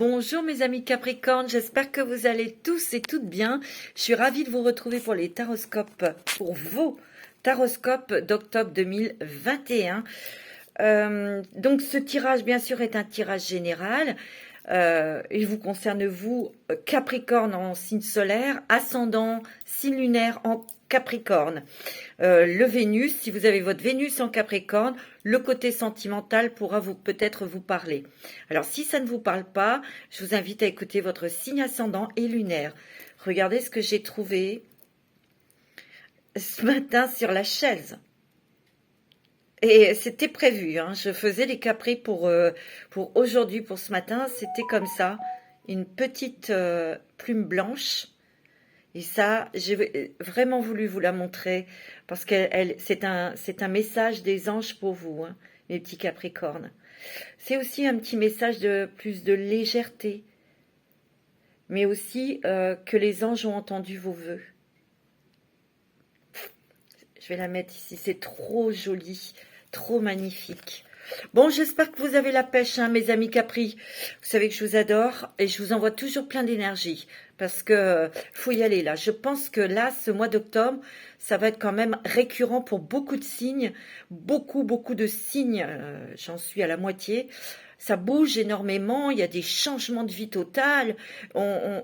Bonjour mes amis Capricorne, j'espère que vous allez tous et toutes bien. Je suis ravie de vous retrouver pour les taroscopes, pour vos taroscopes d'octobre 2021. Donc ce tirage bien sûr est un tirage général. Il vous concerne vous, Capricorne en signe solaire, ascendant, signe lunaire en Capricorne. Le Vénus, si vous avez votre Vénus en Capricorne, le côté sentimental pourra peut-être vous parler. Alors si ça ne vous parle pas, je vous invite à écouter votre signe ascendant et lunaire. Regardez ce que j'ai trouvé ce matin sur la chaise. Et c'était prévu, hein. Je faisais les capris pour aujourd'hui, pour ce matin. C'était comme ça, une petite plume blanche. Et ça, j'ai vraiment voulu vous la montrer parce que c'est un message des anges pour vous, hein, mes petits Capricornes. C'est aussi un petit message de plus de légèreté, mais aussi que les anges ont entendu vos vœux. Je vais la mettre ici, c'est trop joli, trop magnifique. Bon, j'espère que vous avez la pêche, hein, mes amis Capri. Vous savez que je vous adore et je vous envoie toujours plein d'énergie parce que faut y aller là. Je pense que là, ce mois d'octobre, ça va être quand même récurrent pour beaucoup de signes, beaucoup de signes. J'en suis à la moitié. Ça bouge énormément. Il y a des changements de vie total.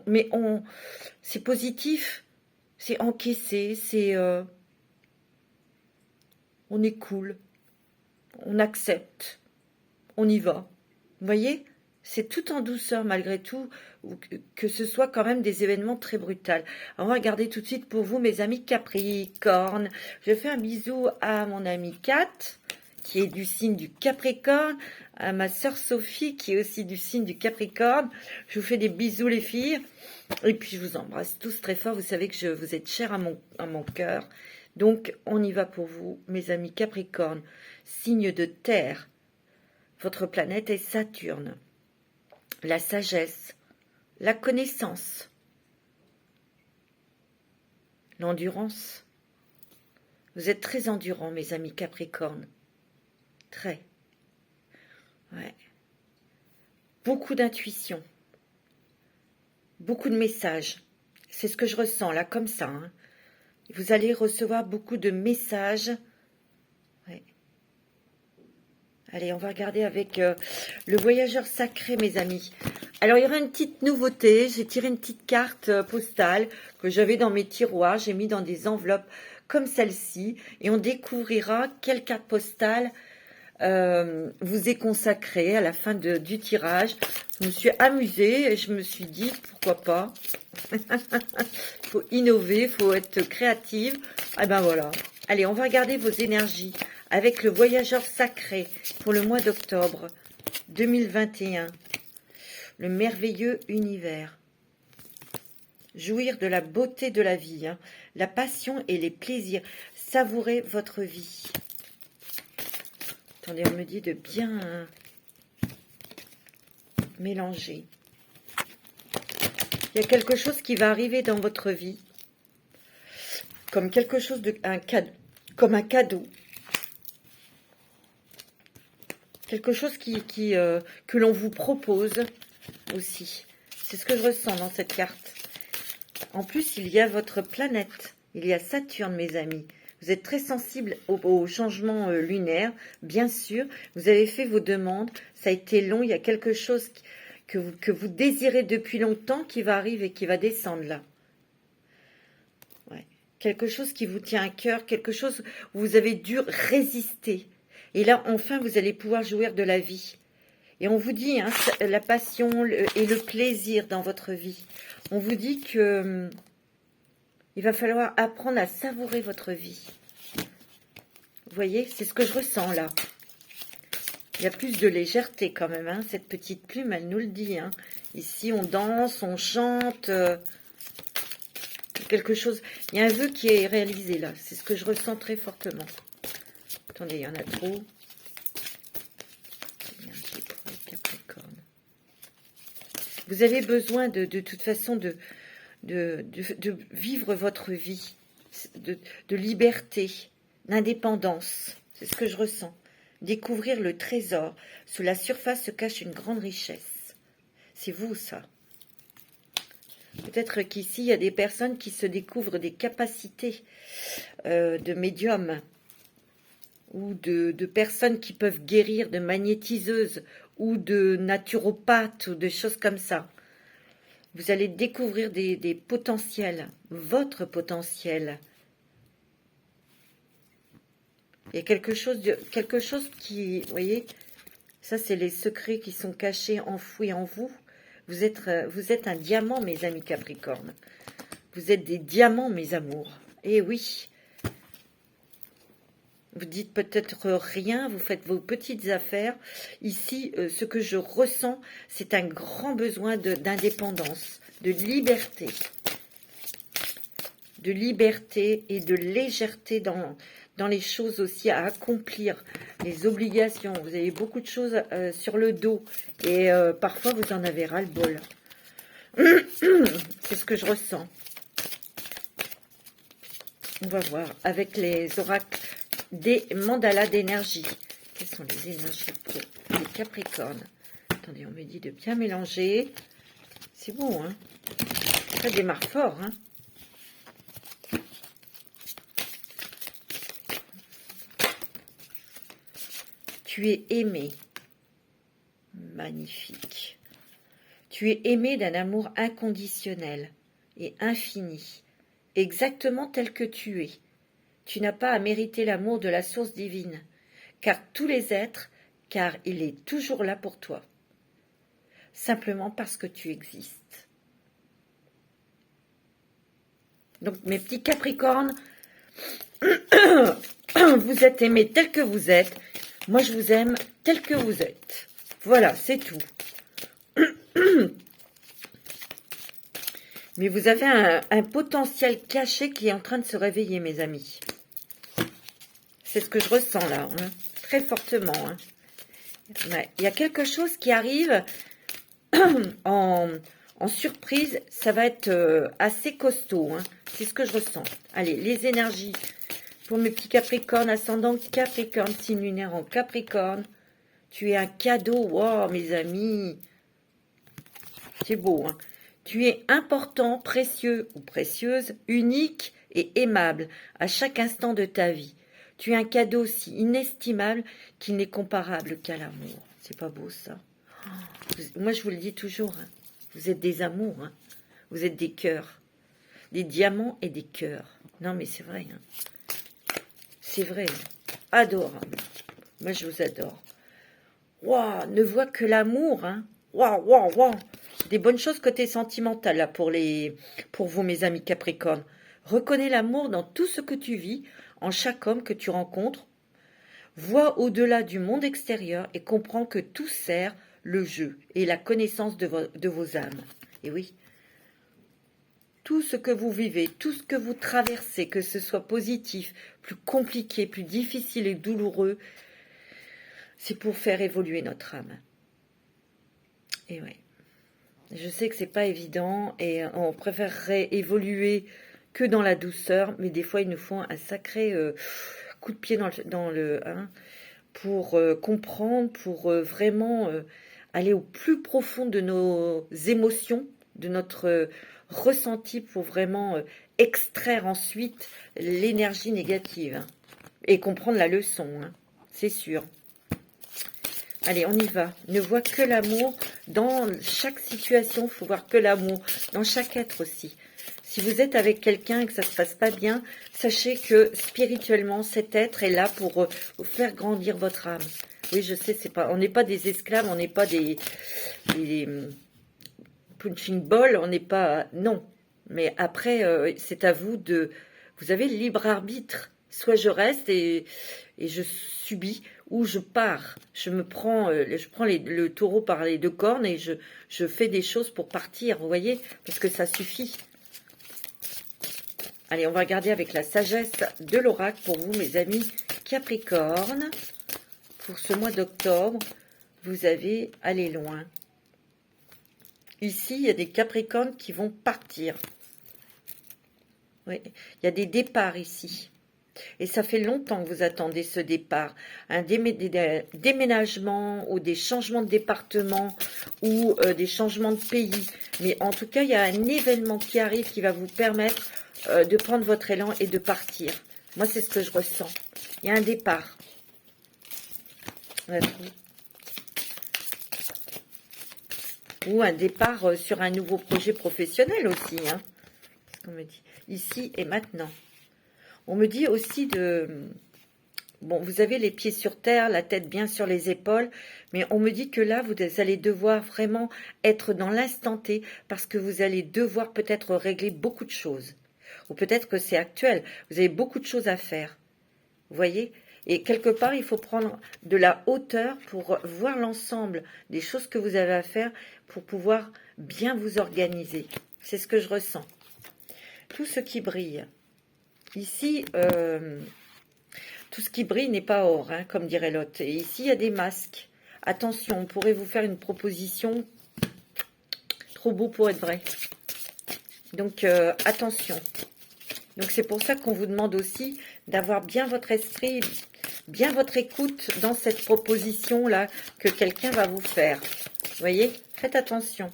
Mais c'est positif, c'est encaissé, on est cool. On accepte, on y va. Vous voyez, c'est tout en douceur malgré tout, que ce soit quand même des événements très brutals. On va regarder tout de suite pour vous, mes amis Capricorne. Je fais un bisou à mon amie Kat, qui est du signe du Capricorne, à ma sœur Sophie, qui est aussi du signe du Capricorne. Je vous fais des bisous, les filles. Et puis, je vous embrasse tous très fort. Vous savez que vous êtes chers à mon cœur. Donc, on y va pour vous, mes amis Capricorne. Signe de terre. Votre planète est Saturne. La sagesse, la connaissance, l'endurance. Vous êtes très endurants, mes amis Capricorne. Très. Ouais. Beaucoup d'intuition. Beaucoup de messages. C'est ce que je ressens là, comme ça. Hein. Vous allez recevoir beaucoup de messages. Ouais. Allez, on va regarder avec le voyageur sacré, mes amis. Alors, il y aura une petite nouveauté. J'ai tiré une petite carte postale que j'avais dans mes tiroirs. J'ai mis dans des enveloppes comme celle-ci. Et on découvrira quelle carte postale vous est consacrée à la fin du tirage. Je me suis amusée et je me suis dit, pourquoi pas. Il faut innover, il faut être créative. Et ben voilà. Allez, on va regarder vos énergies avec le voyageur sacré pour le mois d'octobre 2021. Le merveilleux univers. Jouir de la beauté de la vie, hein, la passion et les plaisirs. Savourez votre vie. Attendez, on me dit de bien mélanger. Il y a quelque chose qui va arriver dans votre vie, comme quelque chose comme un cadeau. Quelque chose que l'on vous propose aussi. C'est ce que je ressens dans cette carte. En plus, il y a votre planète. Il y a Saturne, mes amis. Vous êtes très sensible au changement lunaire, bien sûr. Vous avez fait vos demandes. Ça a été long. Il y a quelque chose que vous désirez depuis longtemps qui va arriver, qui va descendre là. Ouais. Quelque chose qui vous tient à cœur, quelque chose où vous avez dû résister. Et là, enfin, vous allez pouvoir jouir de la vie. Et on vous dit, hein, la passion et le plaisir dans votre vie. On vous dit que il va falloir apprendre à savourer votre vie. Vous voyez, c'est ce que je ressens là. Il y a plus de légèreté quand même. Hein. Cette petite plume, elle nous le dit. Hein. Ici, on danse, on chante. Quelque chose. Il y a un vœu qui est réalisé là. C'est ce que je ressens très fortement. Attendez, il y en a trop. Vous avez besoin de toute façon de vivre votre vie, de liberté, d'indépendance. C'est ce que je ressens. Découvrir le trésor. Sous la surface se cache une grande richesse. C'est vous, ça. Peut-être qu'ici, il y a des personnes qui se découvrent des capacités de médium ou de personnes qui peuvent guérir, de magnétiseuses ou de naturopathes ou de choses comme ça. Vous allez découvrir des potentiels, votre potentiel. Il y a quelque chose qui, vous voyez, ça c'est les secrets qui sont cachés, enfouis en vous. Vous êtes un diamant, mes amis Capricorne. Vous êtes des diamants, mes amours. Eh oui. Vous dites peut-être rien, vous faites vos petites affaires. Ici, ce que je ressens, c'est un grand besoin d'indépendance, de liberté. De liberté et de légèreté dans les choses aussi à accomplir, les obligations. Vous avez beaucoup de choses sur le dos et parfois vous en avez ras-le-bol. C'est ce que je ressens. On va voir avec les oracles des mandalas d'énergie. Quelles sont les énergies pour les Capricornes? Attendez, on me dit de bien mélanger. C'est bon, hein? Ça démarre fort, hein? Tu es aimé. Magnifique. Tu es aimé d'un amour inconditionnel et infini, exactement tel que tu es. Tu n'as pas à mériter l'amour de la source divine, car il est toujours là pour toi, simplement parce que tu existes. Donc, mes petits Capricornes, vous êtes aimés tel que vous êtes. Moi, je vous aime tel que vous êtes. Voilà, c'est tout. Mais vous avez un potentiel caché qui est en train de se réveiller, mes amis. C'est ce que je ressens là, hein, très fortement. Hein. Ouais, il y a quelque chose qui arrive en surprise. Ça va être assez costaud. Hein. C'est ce que je ressens. Allez, les énergies pour mes petits Capricornes, ascendant Capricorne, signe lunaire en Capricorne. Tu es un cadeau. Wow, mes amis. C'est beau. Hein. Tu es important, précieux ou précieuse, unique et aimable à chaque instant de ta vie. Tu es un cadeau si inestimable qu'il n'est comparable qu'à l'amour. C'est pas beau, ça? Moi, je vous le dis toujours, hein, vous êtes des amours, hein, vous êtes des cœurs, des diamants et des cœurs. Non, mais c'est vrai. Hein. C'est vrai. Hein. Adorable. Moi, je vous adore. Waouh, ne vois que l'amour. Hein. Waouh, waouh, waouh. Des bonnes choses côté sentimental, là, pour vous, mes amis Capricorne. Reconnais l'amour dans tout ce que tu vis, en chaque homme que tu rencontres. Vois au-delà du monde extérieur et comprends que tout sert le jeu et la connaissance de vos âmes. Et oui, tout ce que vous vivez, tout ce que vous traversez, que ce soit positif, plus compliqué, plus difficile et douloureux, c'est pour faire évoluer notre âme. Et oui, je sais que c'est pas évident et on préférerait évoluer que dans la douceur, mais des fois, ils nous font un sacré coup de pied pour comprendre, pour vraiment aller au plus profond de nos émotions, de notre ressenti, pour vraiment extraire ensuite l'énergie négative hein, et comprendre la leçon, hein, c'est sûr. Allez, on y va. Ne vois que l'amour dans chaque situation. Il faut voir que l'amour dans chaque être aussi. Si vous êtes avec quelqu'un et que ça ne se passe pas bien, sachez que spirituellement, cet être est là pour faire grandir votre âme. Oui, je sais, on n'est pas des esclaves, on n'est pas des punching balls, on n'est pas... Non. Mais après, c'est à vous de... Vous avez le libre arbitre. Soit je reste et je subis, ou je pars. Je prends le taureau par les deux cornes et je fais des choses pour partir, vous voyez, parce que ça suffit. Allez, on va regarder avec la sagesse de l'oracle pour vous, mes amis Capricorne. Pour ce mois d'octobre, vous avez allé loin. Ici, il y a des Capricornes qui vont partir. Oui, il y a des départs ici. Et ça fait longtemps que vous attendez ce départ. Un déménagement ou des changements de département ou des changements de pays. Mais en tout cas, il y a un événement qui arrive qui va vous permettre de prendre votre élan et de partir. Moi, c'est ce que je ressens. Il y a un départ. Ou un départ sur un nouveau projet professionnel aussi. Hein. C'est ce qu'on me dit. Ici et maintenant. On me dit aussi de... Bon, vous avez les pieds sur terre, la tête bien sur les épaules, mais on me dit que là, vous allez devoir vraiment être dans l'instant T parce que vous allez devoir peut-être régler beaucoup de choses. Ou peut-être que c'est actuel, vous avez beaucoup de choses à faire. Vous voyez? Et quelque part, il faut prendre de la hauteur pour voir l'ensemble des choses que vous avez à faire pour pouvoir bien vous organiser. C'est ce que je ressens. Tout ce qui brille. Ici, tout ce qui brille n'est pas or, hein, comme dirait l'autre. Et ici, il y a des masques. Attention, on pourrait vous faire une proposition trop beau pour être vrai. Donc, attention. Donc, c'est pour ça qu'on vous demande aussi d'avoir bien votre esprit, bien votre écoute dans cette proposition-là que quelqu'un va vous faire. Vous voyez? Faites attention.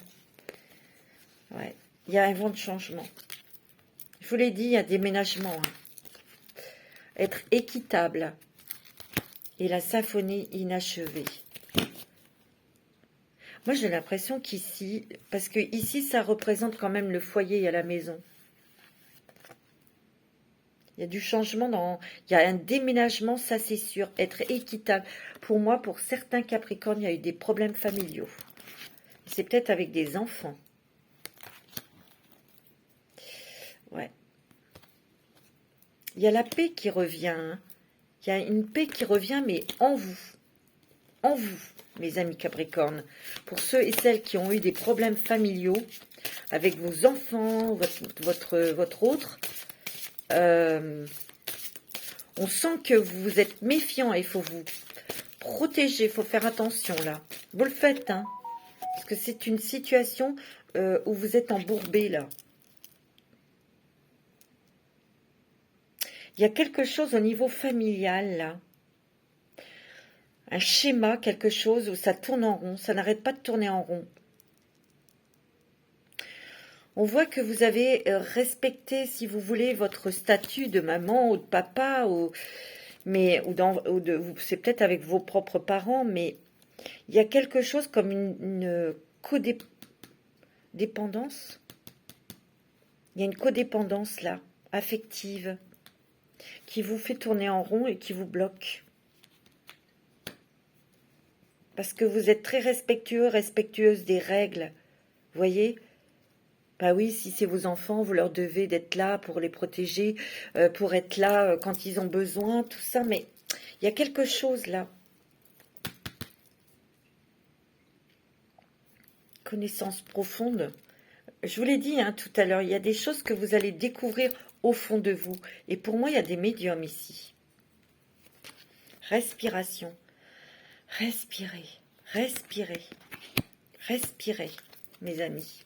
Ouais. Il y a un vent de changement. Je vous l'ai dit, il y a déménagement. Hein. Être équitable. Et la symphonie inachevée. Moi, j'ai l'impression qu'ici, parce que ici, ça représente quand même le foyer à la maison. Il y a du changement, il y a un déménagement, ça c'est sûr. Être équitable. Pour moi, pour certains Capricornes, il y a eu des problèmes familiaux. C'est peut-être avec des enfants. Ouais. Il y a la paix qui revient. Hein. Il y a une paix qui revient, mais en vous. En vous, mes amis Capricornes. Pour ceux et celles qui ont eu des problèmes familiaux, avec vos enfants, votre autre, on sent que vous êtes méfiant et il faut vous protéger, il faut faire attention là. Vous le faites, hein, parce que c'est une situation où vous êtes embourbé là. Il y a quelque chose au niveau familial là. Un schéma, quelque chose où ça tourne en rond, ça n'arrête pas de tourner en rond. On voit que vous avez respecté, si vous voulez, votre statut de maman ou de papa, c'est peut-être avec vos propres parents, mais il y a quelque chose comme une codépendance. Il y a une codépendance là, affective, qui vous fait tourner en rond et qui vous bloque. Parce que vous êtes très respectueux, respectueuse des règles. Vous voyez ? Bah oui, si c'est vos enfants, vous leur devez d'être là pour les protéger, pour être là quand ils ont besoin, tout ça. Mais il y a quelque chose là. Connaissance profonde. Je vous l'ai dit hein, tout à l'heure, il y a des choses que vous allez découvrir au fond de vous. Et pour moi, il y a des médiums ici. Respiration. Respirez, respirez, respirez, mes amis.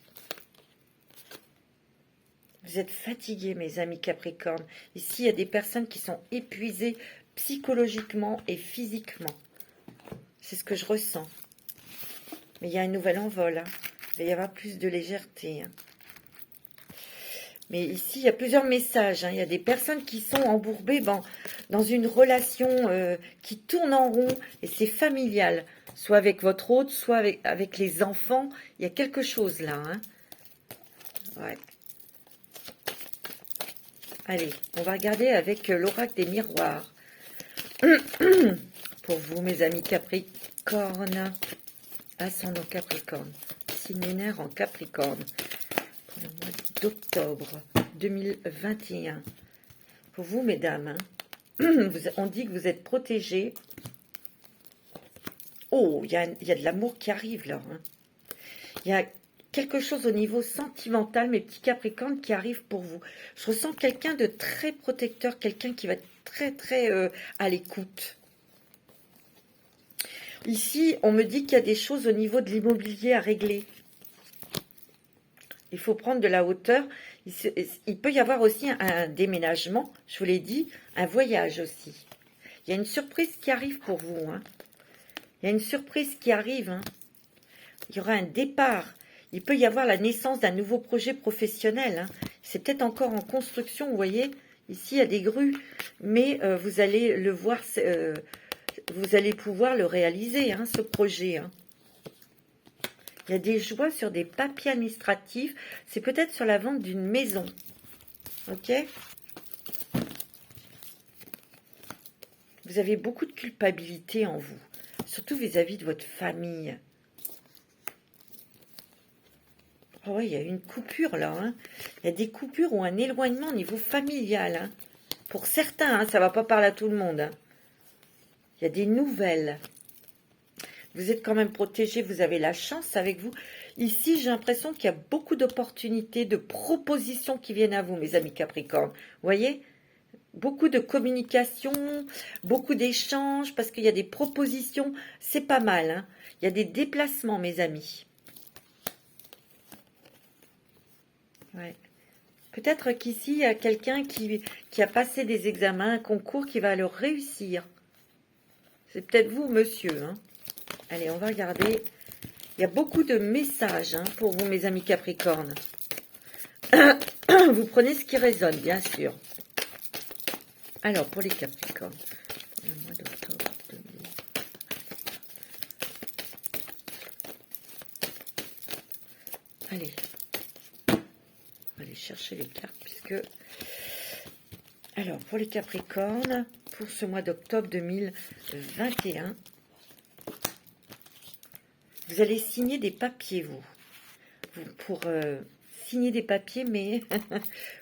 Vous êtes fatigués, mes amis Capricorne. Ici, il y a des personnes qui sont épuisées psychologiquement et physiquement. C'est ce que je ressens. Mais il y a un nouvel envol. Hein. Il va y avoir plus de légèreté. Hein. Mais ici, il y a plusieurs messages. Hein. Il y a des personnes qui sont embourbées dans une relation qui tourne en rond. Et c'est familial. Soit avec votre hôte, soit avec les enfants. Il y a quelque chose là. Hein. Ouais. Allez, on va regarder avec l'oracle des miroirs. Pour vous, mes amis Capricorne, ascendant Capricorne, signe lunaire en Capricorne, pour le mois d'octobre 2021. Pour vous, mesdames, hein, on dit que vous êtes protégés. Oh, il y a de l'amour qui arrive là. Hein. Il y a quelque chose au niveau sentimental, mes petits Capricornes, qui arrive pour vous. Je ressens quelqu'un de très protecteur, quelqu'un qui va être très, très à l'écoute. Ici, on me dit qu'il y a des choses au niveau de l'immobilier à régler. Il faut prendre de la hauteur. Il peut y avoir aussi un déménagement, je vous l'ai dit, un voyage aussi. Il y a une surprise qui arrive pour vous. Hein. Il y a une surprise qui arrive. Hein. Il y aura un départ. Il peut y avoir la naissance d'un nouveau projet professionnel. Hein. C'est peut-être encore en construction, vous voyez. Ici, il y a des grues, mais vous allez le voir, vous allez pouvoir le réaliser, hein, ce projet. Hein. Il y a des joies sur des papiers administratifs. C'est peut-être sur la vente d'une maison. Ok? Vous avez beaucoup de culpabilité en vous, surtout vis-à-vis de votre famille. Oh ouais, il y a une coupure là. Hein. Il y a des coupures ou un éloignement au niveau familial. Hein. Pour certains, hein, ça ne va pas parler à tout le monde. Hein. Il y a des nouvelles. Vous êtes quand même protégé, vous avez la chance avec vous. Ici, j'ai l'impression qu'il y a beaucoup d'opportunités, de propositions qui viennent à vous, mes amis Capricorne. Vous voyez? Beaucoup de communication, beaucoup d'échanges, parce qu'il y a des propositions. C'est pas mal. Hein. Il y a des déplacements, mes amis. Ouais. Peut-être qu'ici, il y a quelqu'un qui a passé des examens, un concours, qui va le réussir. C'est peut-être vous, monsieur. Hein. Allez, on va regarder. Il y a beaucoup de messages hein, pour vous, mes amis Capricorne. Vous prenez ce qui résonne, bien sûr. Alors, pour les Capricornes, pour le mois d'octobre 2000. Allez. On va aller chercher les cartes, puisque... Alors, pour les Capricornes, pour ce mois d'octobre 2021, vous allez signer des papiers, vous pour signer des papiers, mais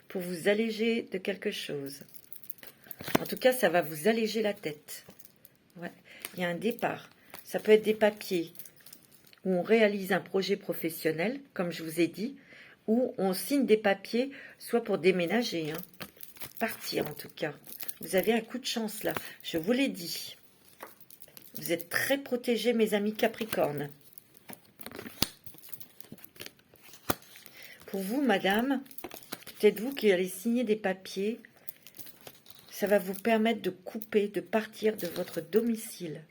pour vous alléger de quelque chose. En tout cas, ça va vous alléger la tête. Ouais. Il y a un départ. Ça peut être des papiers où on réalise un projet professionnel, comme je vous ai dit, ou on signe des papiers, soit pour déménager, hein. Partir en tout cas. Vous avez un coup de chance là, je vous l'ai dit. Vous êtes très protégés, mes amis Capricorne. Pour vous, madame, peut-être vous qui allez signer des papiers, ça va vous permettre de couper, de partir de votre domicile,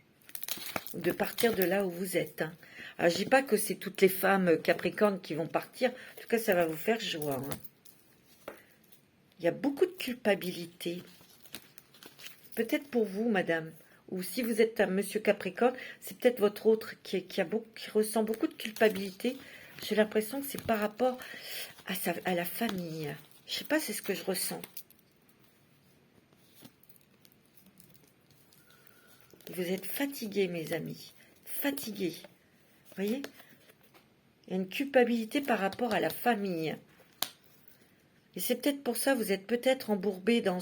ou de partir de là où vous êtes. Hein. Alors, je ne dis pas que c'est toutes les femmes Capricornes qui vont partir, en tout cas, ça va vous faire joie. Hein. Il y a beaucoup de culpabilité. Peut-être pour vous, madame, ou si vous êtes un monsieur Capricorne, c'est peut-être votre autre qui ressent beaucoup de culpabilité. J'ai l'impression que c'est par rapport à la famille. Je ne sais pas, c'est ce que je ressens. Vous êtes fatigués, mes amis. Fatigués. Vous voyez? Il y a une culpabilité par rapport à la famille. Et c'est peut-être pour ça que vous êtes peut-être embourbé dans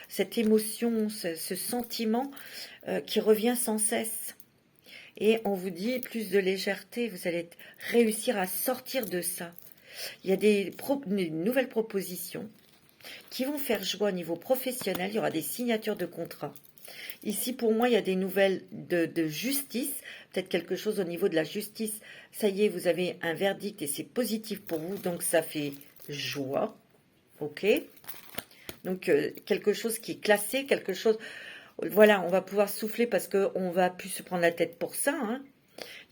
cette émotion, ce sentiment qui revient sans cesse. Et on vous dit plus de légèreté, vous allez réussir à sortir de ça. Il y a des nouvelles propositions qui vont faire joie au niveau professionnel. Il y aura des signatures de contrats. Ici, pour moi, il y a des nouvelles de justice, peut-être quelque chose au niveau de la justice. Ça y est, vous avez un verdict et c'est positif pour vous, donc ça fait joie. Ok? Donc, quelque chose qui est classé, quelque chose... Voilà, on va pouvoir souffler parce qu'on va plus se prendre la tête pour ça. Hein.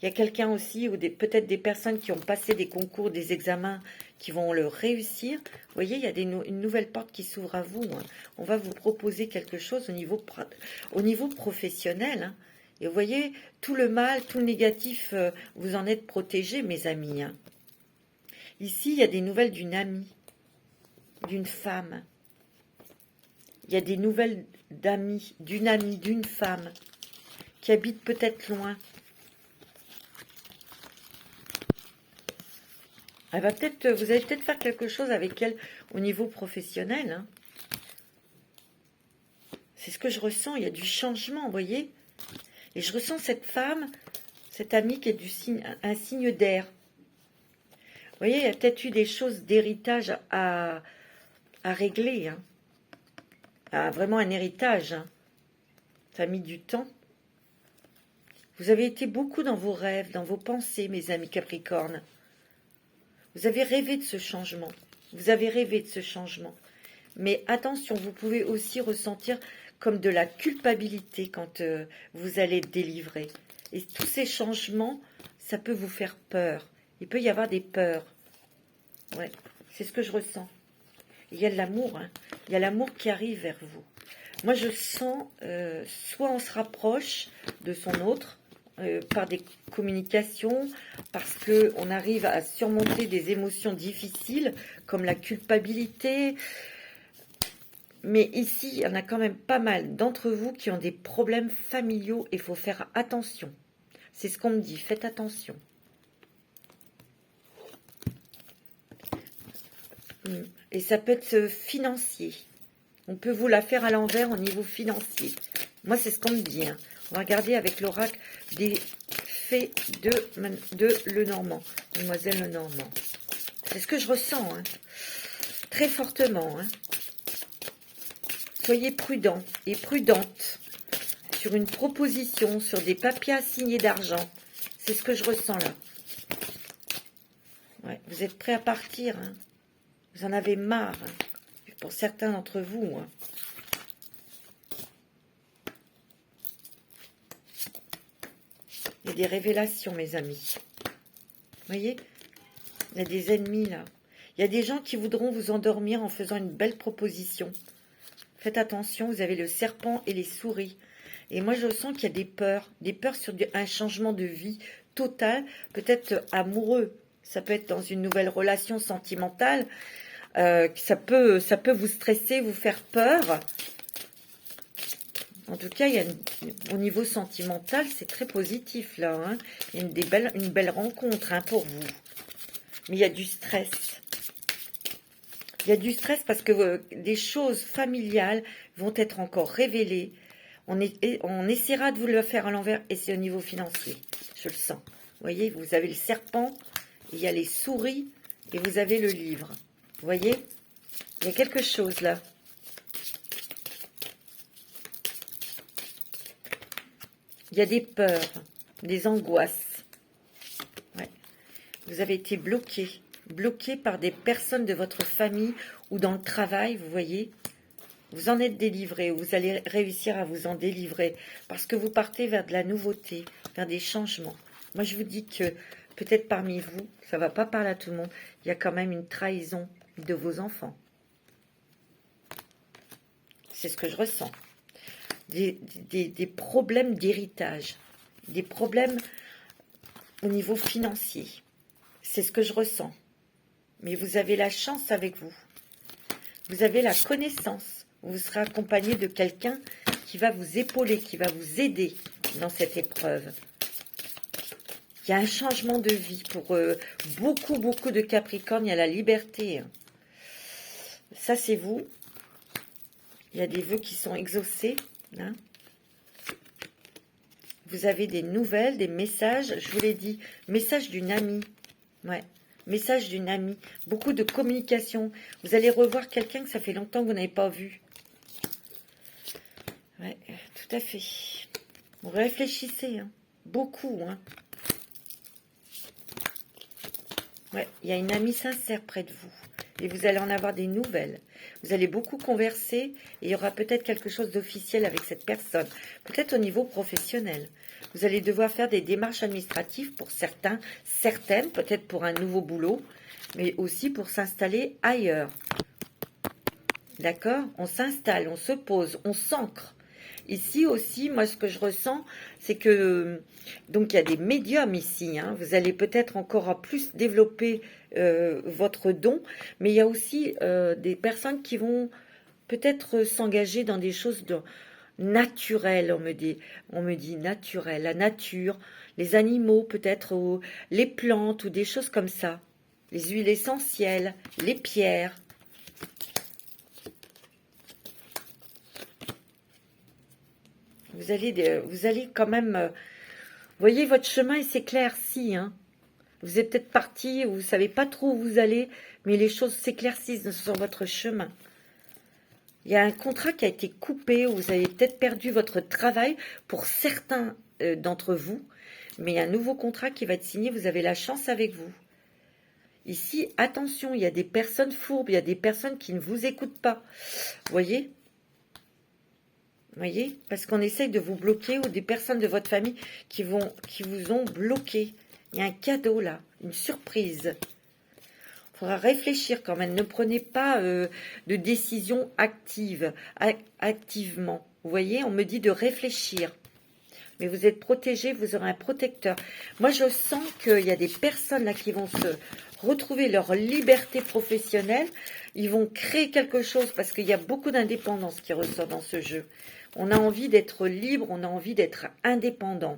Il y a quelqu'un aussi, ou peut-être des personnes qui ont passé des concours, des examens, qui vont le réussir. Vous voyez, il y a une nouvelle porte qui s'ouvre à vous. Hein. On va vous proposer quelque chose au niveau professionnel. Hein. Et vous voyez, tout le mal, tout le négatif, vous en êtes protégés, mes amis. Hein. Ici, il y a des nouvelles d'une amie, d'une femme. Il y a des nouvelles d'amis, d'une femme, qui habite peut-être loin. Vous allez peut-être faire quelque chose avec elle au niveau professionnel. Hein. C'est ce que je ressens, il y a du changement, vous voyez. Et je ressens cette femme, cette amie qui est un signe d'air. Vous voyez, il y a peut-être eu des choses d'héritage à régler. Hein. Vraiment un héritage. Hein. Ça a mis du temps. Vous avez été beaucoup dans vos rêves, dans vos pensées, mes amis Capricornes. Vous avez rêvé de ce changement. Vous avez rêvé de ce changement. Mais attention, vous pouvez aussi ressentir comme de la culpabilité quand vous allez être délivré. Et tous ces changements, ça peut vous faire peur. Il peut y avoir des peurs. Ouais, c'est ce que je ressens. Il y a de l'amour, hein. Il y a l'amour qui arrive vers vous. Moi, je sens, soit on se rapproche de son autre, par des communications, parce qu'on arrive à surmonter des émotions difficiles, comme la culpabilité. Mais ici, il y en a quand même pas mal d'entre vous qui ont des problèmes familiaux et il faut faire attention. C'est ce qu'on me dit, faites attention. Et ça peut être financier. On peut vous la faire à l'envers au niveau financier. Moi, c'est ce qu'on me dit. Hein. On va regarder avec l'oracle des fées de Lenormand. Mademoiselle Lenormand. C'est ce que je ressens. Hein. Très fortement. Hein. Soyez prudents et prudentes sur une proposition, sur des papiers assignés d'argent. C'est ce que je ressens là. Ouais, vous êtes prêts à partir. Hein. Vous en avez marre. Hein. Pour certains d'entre vous. Hein. Il y a des révélations, mes amis. Vous voyez? Il y a des ennemis là. Il y a des gens qui voudront vous endormir en faisant une belle proposition. Faites attention, vous avez le serpent et les souris. Et moi, je sens qu'il y a des peurs sur un changement de vie total, peut-être amoureux. Ça peut être dans une nouvelle relation sentimentale. Ça peut vous stresser, vous faire peur. En tout cas, au niveau sentimental, c'est très positif là. Hein. Il y a une belle rencontre hein, pour vous. Mais il y a du stress. Il y a du stress parce que des choses familiales vont être encore révélées. On essaiera de vous le faire à l'envers et c'est au niveau financier. Je le sens. Vous voyez, vous avez le serpent, il y a les souris et vous avez le livre. Vous voyez, il y a quelque chose là. Il y a des peurs, des angoisses. Ouais. Vous avez été bloqué par des personnes de votre famille ou dans le travail, vous voyez. Vous en êtes délivré, vous allez réussir à vous en délivrer parce que vous partez vers de la nouveauté, vers des changements. Moi, je vous dis que peut-être parmi vous, ça ne va pas parler à tout le monde, il y a quand même une trahison de vos enfants. C'est ce que je ressens. Des problèmes d'héritage, des problèmes au niveau financier. C'est ce que je ressens. Mais vous avez la chance avec vous. Vous avez la connaissance. Vous serez accompagné de quelqu'un qui va vous épauler, qui va vous aider dans cette épreuve. Il y a un changement de vie pour beaucoup de Capricorne. Il y a la liberté. Ça, c'est vous. Il y a des vœux qui sont exaucés. Hein. Vous avez des nouvelles, des messages. Je vous l'ai dit, message d'une amie. Ouais, message d'une amie. Beaucoup de communication. Vous allez revoir quelqu'un que ça fait longtemps que vous n'avez pas vu. Ouais, tout à fait. Vous réfléchissez. Hein. Beaucoup. Hein. Ouais, il y a une amie sincère près de vous. Et vous allez en avoir des nouvelles. Vous allez beaucoup converser et il y aura peut-être quelque chose d'officiel avec cette personne. Peut-être au niveau professionnel. Vous allez devoir faire des démarches administratives pour certaines, peut-être pour un nouveau boulot, mais aussi pour s'installer ailleurs. D'accord? On s'installe, on se pose, on s'ancre. Ici aussi, moi, ce que je ressens, c'est que, donc, il y a des médiums ici. Hein, vous allez peut-être encore plus développer votre don, mais il y a aussi des personnes qui vont peut-être s'engager dans des choses naturelles. On me dit naturelles, la nature, les animaux, peut-être, les plantes ou des choses comme ça. Les huiles essentielles, les pierres. Vous allez quand même... voyez, votre chemin, il s'éclaircit. Hein. Vous êtes peut-être parti, vous ne savez pas trop où vous allez, mais les choses s'éclaircissent sur votre chemin. Il y a un contrat qui a été coupé, où vous avez peut-être perdu votre travail pour certains d'entre vous, mais il y a un nouveau contrat qui va être signé, vous avez la chance avec vous. Ici, attention, il y a des personnes fourbes, il y a des personnes qui ne vous écoutent pas. Vous voyez? Vous voyez? Parce qu'on essaye de vous bloquer, ou des personnes de votre famille qui vous ont bloqué. Il y a un cadeau là, une surprise. Il faudra réfléchir quand même. Ne prenez pas de décision activement. Vous voyez, on me dit de réfléchir. Mais vous êtes protégé, vous aurez un protecteur. Moi, je sens qu'il y a des personnes là qui vont se retrouver leur liberté professionnelle. Ils vont créer quelque chose parce qu'il y a beaucoup d'indépendance qui ressort dans ce jeu. On a envie d'être libre, on a envie d'être indépendant.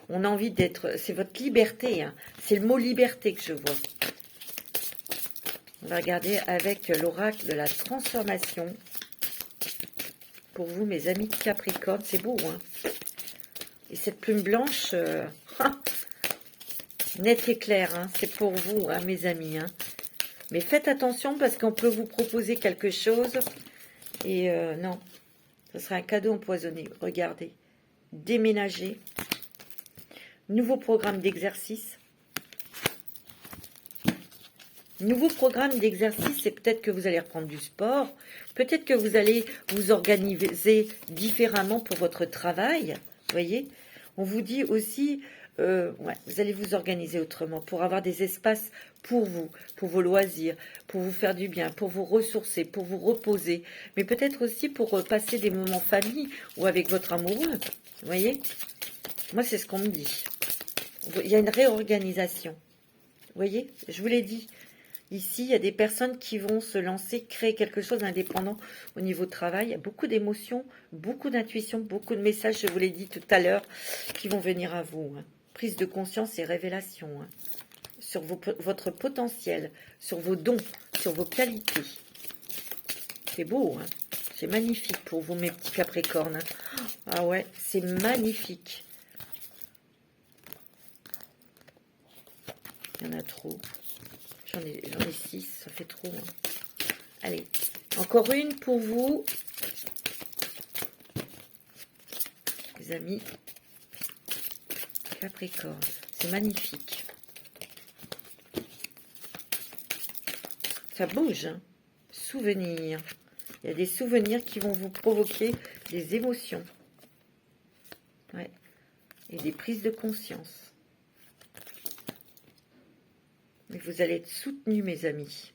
On a envie d'être... C'est votre liberté, hein. C'est le mot liberté que je vois. On va regarder avec l'oracle de la transformation. Pour vous, mes amis Capricorne, c'est beau, hein. Et cette plume blanche, nette et claire, hein, c'est pour vous, hein, mes amis. Hein. Mais faites attention parce qu'on peut vous proposer quelque chose. Et non, ce sera un cadeau empoisonné. Regardez, déménager. Nouveau programme d'exercice. Nouveau programme d'exercice, c'est peut-être que vous allez reprendre du sport. Peut-être que vous allez vous organiser différemment pour votre travail. Vous voyez, on vous dit aussi, ouais, vous allez vous organiser autrement pour avoir des espaces pour vous, pour vos loisirs, pour vous faire du bien, pour vous ressourcer, pour vous reposer, mais peut-être aussi pour passer des moments famille ou avec votre amoureux. Vous voyez, moi c'est ce qu'on me dit. Il y a une réorganisation. Vous voyez, je vous l'ai dit. Ici, il y a des personnes qui vont se lancer, créer quelque chose d'indépendant au niveau de travail. Il y a beaucoup d'émotions, beaucoup d'intuition, beaucoup de messages, je vous l'ai dit tout à l'heure, qui vont venir à vous. Hein. Prise de conscience et révélation hein, sur votre potentiel, sur vos dons, sur vos qualités. C'est beau, hein. C'est magnifique pour vous, mes petits Capricornes. Hein. Ah ouais, c'est magnifique. Il y en a trop. J'en ai 6, ça fait trop. Hein. Allez, encore une pour vous. Les amis. Capricorne. C'est magnifique. Ça bouge. Hein. Souvenirs. Il y a des souvenirs qui vont vous provoquer des émotions. Ouais. Et des prises de conscience. Mais vous allez être soutenus, mes amis.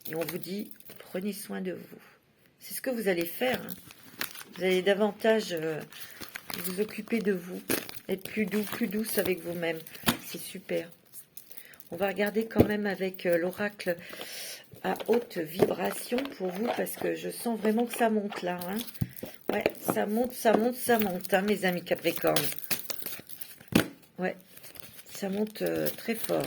Et on vous dit, prenez soin de vous. C'est ce que vous allez faire. Hein. Vous allez davantage vous occuper de vous. Être plus doux, plus douce avec vous-même. C'est super. On va regarder quand même avec l'oracle à haute vibration pour vous. Parce que je sens vraiment que ça monte là. Hein. Ouais, ça monte, ça monte, ça monte. Hein, mes amis Capricorne. Ouais, ça monte très fort.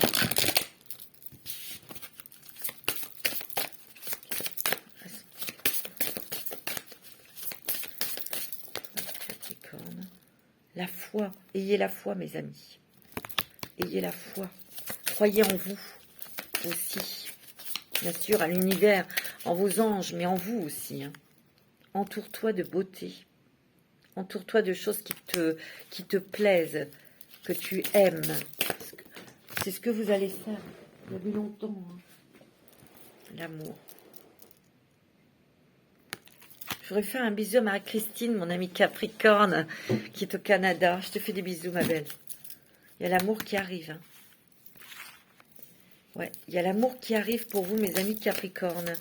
La foi, ayez la foi mes amis, ayez la foi, croyez en vous aussi, bien sûr à l'univers, en vos anges, mais en vous aussi, hein. Entoure-toi de beauté, entoure-toi de choses qui te plaisent, que tu aimes, c'est ce que vous allez faire, depuis longtemps, hein. L'amour. Je voudrais faire un bisou à Marie-Christine, mon amie Capricorne, qui est au Canada. Je te fais des bisous, ma belle. Il y a l'amour qui arrive. Hein. Ouais, il y a l'amour qui arrive pour vous, mes amis Capricorne.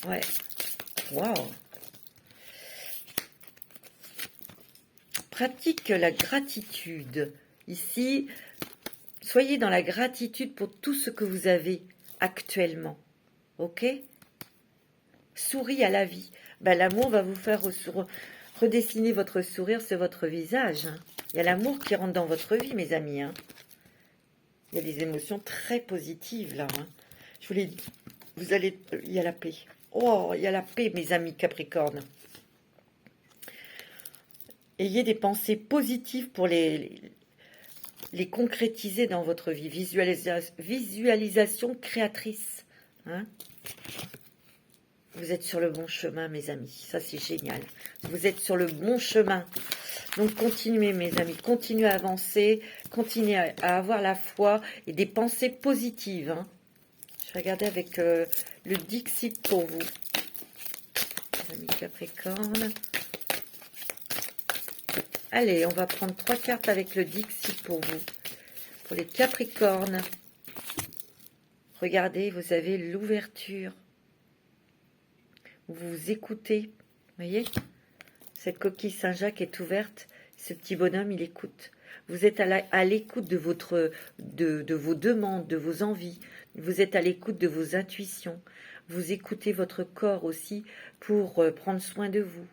Ouais. Waouh. Pratique la gratitude. Ici, soyez dans la gratitude pour tout ce que vous avez actuellement. Ok ? Souris à la vie. Ben, l'amour va vous faire redessiner votre sourire sur votre visage. Hein. Il y a l'amour qui rentre dans votre vie, mes amis. Hein. Il y a des émotions très positives, là. Hein. Je vous l'ai dit. Vous allez... Il y a la paix. Oh, il y a la paix, mes amis Capricorne. Ayez des pensées positives pour les concrétiser dans votre vie. Visualisation créatrice. Hein. Vous êtes sur le bon chemin, mes amis. Ça, c'est génial. Vous êtes sur le bon chemin. Donc, continuez, mes amis. Continuez à avancer. Continuez à avoir la foi et des pensées positives. Hein. Je vais regarder avec le Dixit pour vous. Les amis Capricorne. Allez, on va prendre 3 cartes avec le Dixit pour vous. Pour les Capricornes. Regardez, vous avez l'ouverture. Vous vous écoutez. Vous voyez? Cette coquille Saint-Jacques est ouverte. Ce petit bonhomme, il écoute. Vous êtes à l'écoute de vos demandes, de vos envies. Vous êtes à l'écoute de vos intuitions. Vous écoutez votre corps aussi pour prendre soin de vous.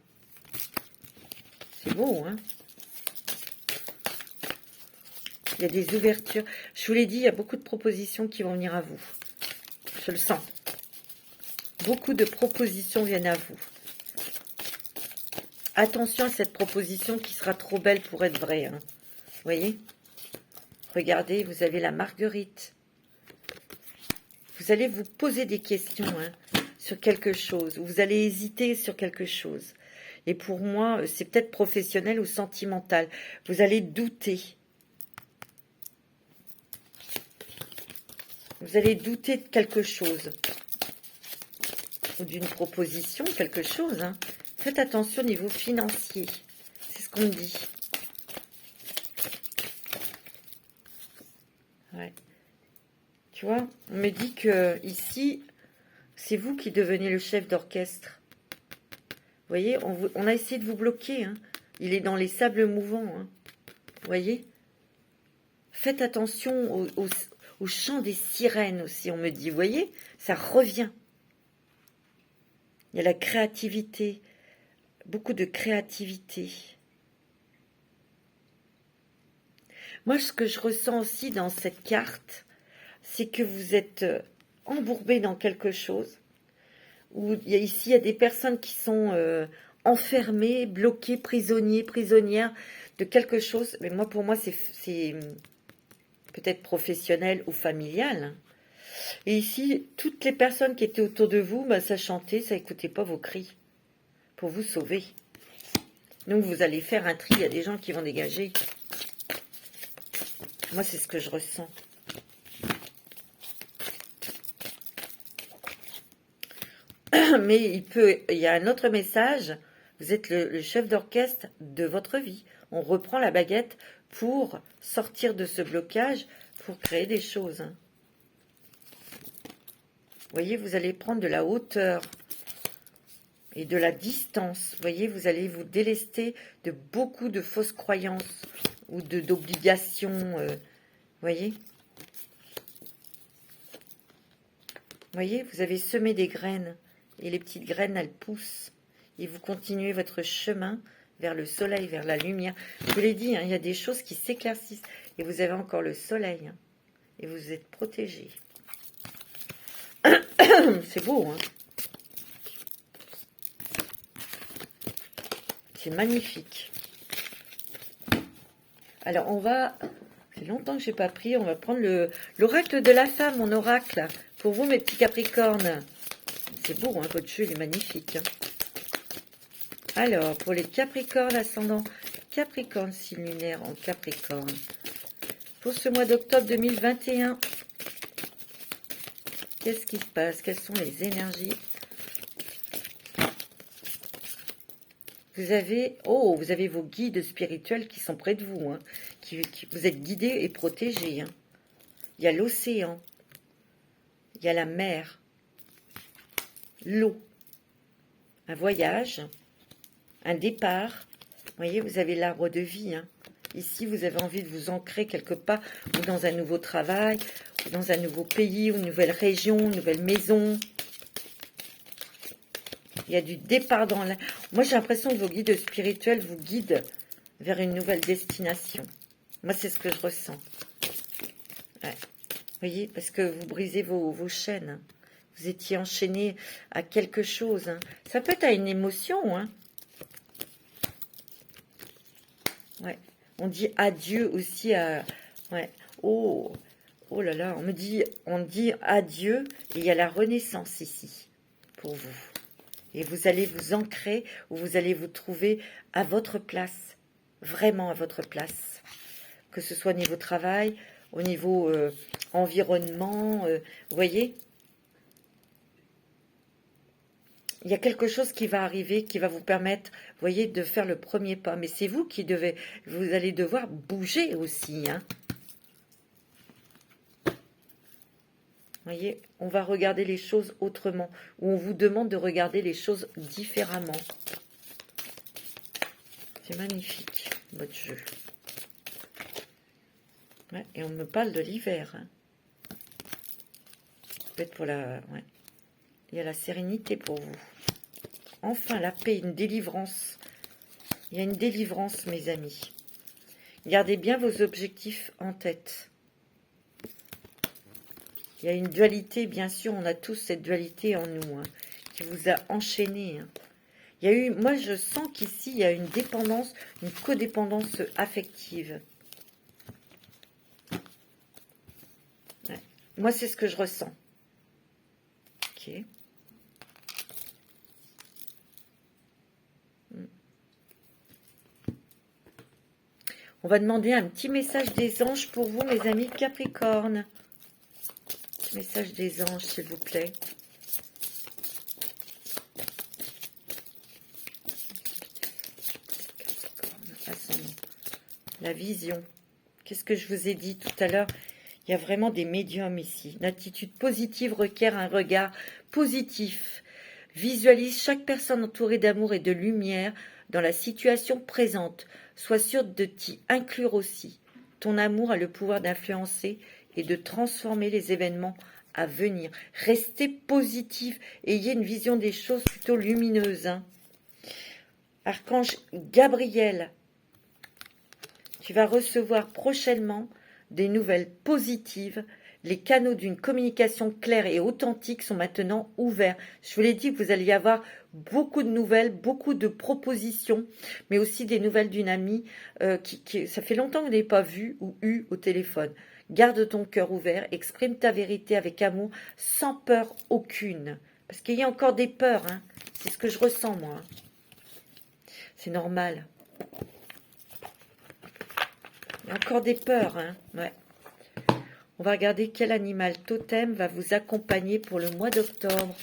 C'est beau, hein? Il y a des ouvertures. Je vous l'ai dit, il y a beaucoup de propositions qui vont venir à vous. Je le sens. Beaucoup de propositions viennent à vous. Attention à cette proposition qui sera trop belle pour être vraie. Hein. Vous voyez? Regardez, vous avez la marguerite. Vous allez vous poser des questions sur quelque chose. Vous allez hésiter sur quelque chose. Et pour moi, c'est peut-être professionnel ou sentimental. Vous allez douter. Vous allez douter de quelque chose. Ou d'une proposition, quelque chose. Hein. Faites attention au niveau financier. C'est ce qu'on me dit. Ouais. Tu vois, on me dit que ici, c'est vous qui devenez le chef d'orchestre. Vous voyez, on a essayé de vous bloquer. Hein. Il est dans les sables mouvants. Hein. Vous voyez? Faites attention au chant des sirènes aussi, on me dit. Vous voyez? Ça revient. Il y a la créativité. Beaucoup de créativité. Moi, ce que je ressens aussi dans cette carte, c'est que vous êtes embourbé dans quelque chose. Où ici, il y a des personnes qui sont enfermées, bloquées, prisonniers, prisonnières de quelque chose. Mais moi, pour moi, c'est peut-être professionnel ou familial. Et ici, toutes les personnes qui étaient autour de vous, bah, ça chantait, ça n'écoutait pas vos cris pour vous sauver. Donc, vous allez faire un tri. Il y a des gens qui vont dégager. Moi, c'est ce que je ressens. Mais il y a un autre message. Vous êtes le chef d'orchestre de votre vie. On reprend la baguette pour sortir de ce blocage, pour créer des choses. Vous voyez, vous allez prendre de la hauteur et de la distance. Vous voyez, vous allez vous délester de beaucoup de fausses croyances ou d'obligations. Vous voyez? Vous voyez, vous avez semé des graines. Et les petites graines, elles poussent. Et vous continuez votre chemin vers le soleil, vers la lumière. Je vous l'ai dit, hein, il y a des choses qui s'éclaircissent. Et vous avez encore le soleil. Hein, et vous êtes protégé. C'est beau, hein. C'est magnifique. Alors, on va... C'est longtemps que je n'ai pas pris. On va prendre l'oracle de la femme, mon oracle. Pour vous, mes petits Capricornes. C'est beau, hein, votre jeu, il est magnifique. Hein. Alors, pour les Capricornes, ascendant Capricorne, signe lunaire en Capricorne. Pour ce mois d'octobre 2021, qu'est-ce qui se passe? Quelles sont les énergies? Vous avez vos guides spirituels qui sont près de vous. Hein, vous êtes guidés et protégés. Hein. Il y a l'océan. Il y a la mer. L'eau. Un voyage. Un départ. Vous voyez, vous avez l'arbre de vie. Hein. Ici, vous avez envie de vous ancrer quelque part, ou dans un nouveau travail, ou dans un nouveau pays, ou une nouvelle région, une nouvelle maison. Il y a du départ dans la... Moi, j'ai l'impression que vos guides spirituels vous guident vers une nouvelle destination. Moi, c'est ce que je ressens. Ouais. Vous voyez, parce que vous brisez vos chaînes. Hein. Vous étiez enchaîné à quelque chose. Hein. Ça peut être à une émotion. Hein. Ouais. On dit adieu aussi à... Ouais. Oh là là, on dit adieu. Et il y a la renaissance ici, pour vous. Et vous allez vous ancrer, ou vous allez vous trouver à votre place, vraiment à votre place. Que ce soit au niveau travail, au niveau environnement, vous voyez, il y a quelque chose qui va arriver, qui va vous permettre, vous voyez, de faire le premier pas. Mais c'est vous qui devez, vous allez devoir bouger aussi, hein. Vous voyez, on va regarder les choses autrement, ou on vous demande de regarder les choses différemment. C'est magnifique, votre jeu. Ouais, et on me parle de l'hiver. Hein. Peut-être pour la... Ouais. Il y a la sérénité pour vous. Enfin, la paix, une délivrance. Il y a une délivrance, mes amis. Gardez bien vos objectifs en tête. Il y a une dualité, bien sûr, on a tous cette dualité en nous, hein, qui vous a enchaîné. Hein. Il y a eu, moi je sens qu'ici, il y a une dépendance, une codépendance affective. Ouais. Moi, c'est ce que je ressens. Ok. On va demander un petit message des anges pour vous, mes amis Capricorne. Message des anges, s'il vous plaît. La vision. Qu'est-ce que je vous ai dit tout à l'heure? Il y a vraiment des médiums ici. Une attitude positive requiert un regard positif. Visualise chaque personne entourée d'amour et de lumière dans la situation présente. Sois sûr de t'y inclure aussi. Ton amour a le pouvoir d'influencer et de transformer les événements à venir. Restez positif. Ayez une vision des choses plutôt lumineuse. Hein. Archange Gabriel, tu vas recevoir prochainement des nouvelles positives. Les canaux d'une communication claire et authentique sont maintenant ouverts. Je vous l'ai dit que vous alliez avoir beaucoup de nouvelles, beaucoup de propositions, mais aussi des nouvelles d'une amie ça fait longtemps que vous n'avez pas vu ou eu au téléphone. Garde ton cœur ouvert, exprime ta vérité avec amour, sans peur aucune. Parce qu'il y a encore des peurs, hein. C'est ce que je ressens, moi. C'est normal. Il y a encore des peurs, hein. Ouais. On va regarder quel animal totem va vous accompagner pour le mois d'octobre.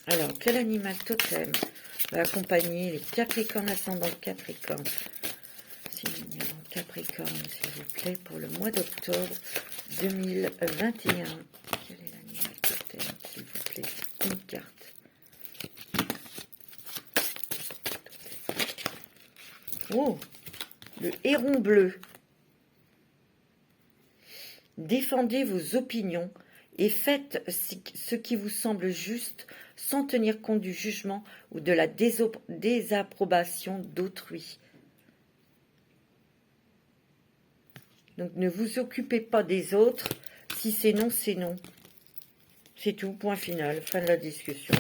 Alors, quel animal totem va accompagner les Capricornes ascendant Capricorne? Capricorne, s'il vous plaît, pour le mois d'octobre 2021. Quel est l'animal totem, s'il vous plaît? Une carte. Oh, le héron bleu. Défendez vos opinions et faites ce qui vous semble juste sans tenir compte du jugement ou de la désapprobation d'autrui. Donc, ne vous occupez pas des autres. Si c'est non, c'est non. C'est tout, point final, fin de la discussion.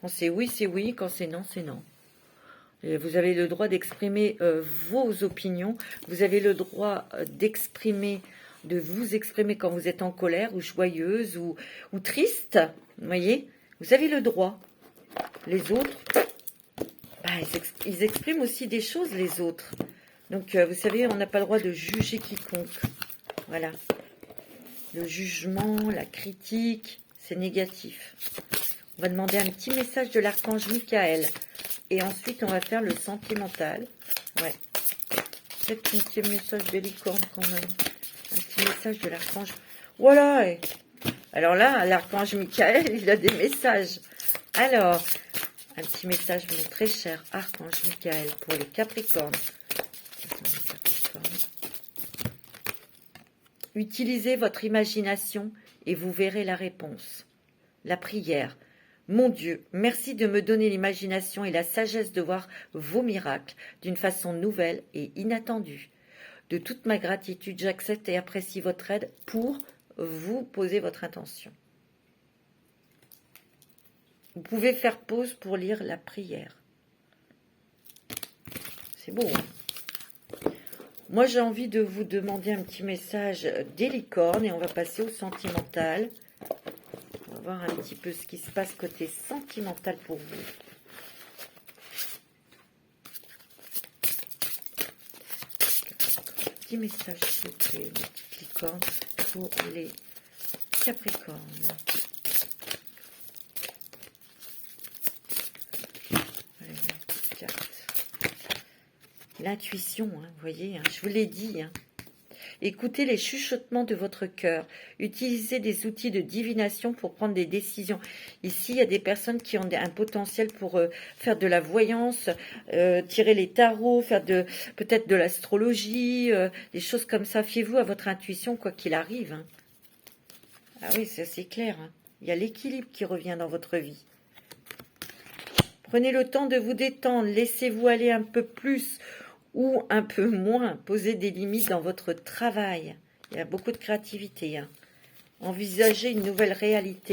Quand c'est oui, c'est oui. Quand c'est non, c'est non. Et vous avez le droit d'exprimer vos opinions. Vous avez le droit de vous exprimer quand vous êtes en colère ou joyeuse ou triste. Vous voyez, vous avez le droit. Les autres, ils expriment aussi des choses, les autres. Donc, vous savez, on n'a pas le droit de juger quiconque. Voilà. Le jugement, la critique, c'est négatif. On va demander un petit message de l'archange Michael. Et ensuite, on va faire le sentimental. Ouais. Peut-être un petit message de licorne quand même. Un petit message de l'archange. Voilà. Alors là, l'archange Michael, il a des messages. Alors, un petit message, mon très cher archange Michael, pour les Capricornes. Utilisez votre imagination et vous verrez la réponse. La prière. Mon Dieu, merci de me donner l'imagination et la sagesse de voir vos miracles d'une façon nouvelle et inattendue. De toute ma gratitude, j'accepte et apprécie votre aide pour vous poser votre intention. Vous pouvez faire pause pour lire la prière. C'est beau, hein. Moi, j'ai envie de vous demander un petit message des licornes et on va passer au sentimental. On va voir un petit peu ce qui se passe côté sentimental pour vous. Petit message, s'il vous plaît, les petites licornes pour les Capricornes. L'intuition, hein, vous voyez, hein, je vous l'ai dit. Hein. Écoutez les chuchotements de votre cœur. Utilisez des outils de divination pour prendre des décisions. Ici, il y a des personnes qui ont un potentiel pour faire de la voyance, tirer les tarots, faire peut-être de l'astrologie, des choses comme ça. Fiez-vous à votre intuition, quoi qu'il arrive. Hein. Ah oui, c'est clair. Hein. Il y a l'équilibre qui revient dans votre vie. Prenez le temps de vous détendre. Laissez-vous aller un peu plus ou un peu moins, poser des limites dans votre travail. Il y a beaucoup de créativité. Hein. Envisagez une nouvelle réalité.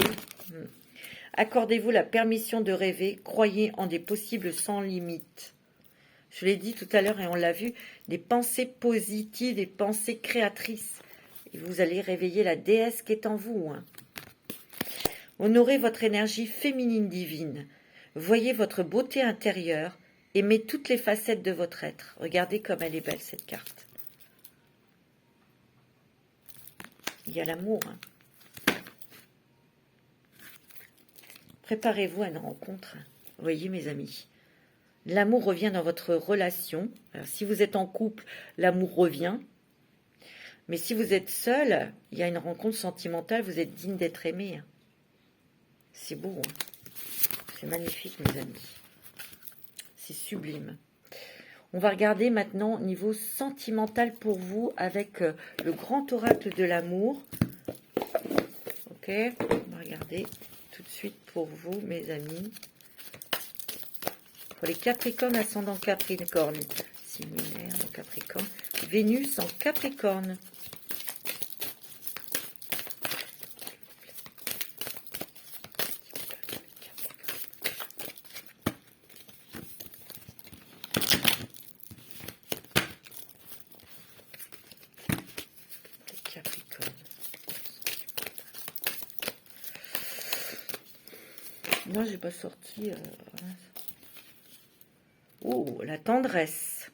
Accordez-vous la permission de rêver. Croyez en des possibles sans limite. Je l'ai dit tout à l'heure et on l'a vu, des pensées positives, des pensées créatrices. Et vous allez réveiller la déesse qui est en vous. Hein. Honorez votre énergie féminine divine. Voyez votre beauté intérieure. Aimez toutes les facettes de votre être. Regardez comme elle est belle, cette carte. Il y a l'amour. Hein. Préparez-vous à une rencontre. Vous voyez, mes amis. L'amour revient dans votre relation. Alors, si vous êtes en couple, l'amour revient. Mais si vous êtes seul, il y a une rencontre sentimentale. Vous êtes digne d'être aimé. Hein. C'est beau. Hein. C'est magnifique, mes amis. C'est sublime. On va regarder maintenant au niveau sentimental pour vous avec le grand oracle de l'amour. Ok, on va regarder tout de suite pour vous, mes amis. Pour les Capricornes, ascendant Capricorne. Similaire en Capricorne. Vénus en Capricorne. Moi, j'ai pas sorti. Oh, la tendresse.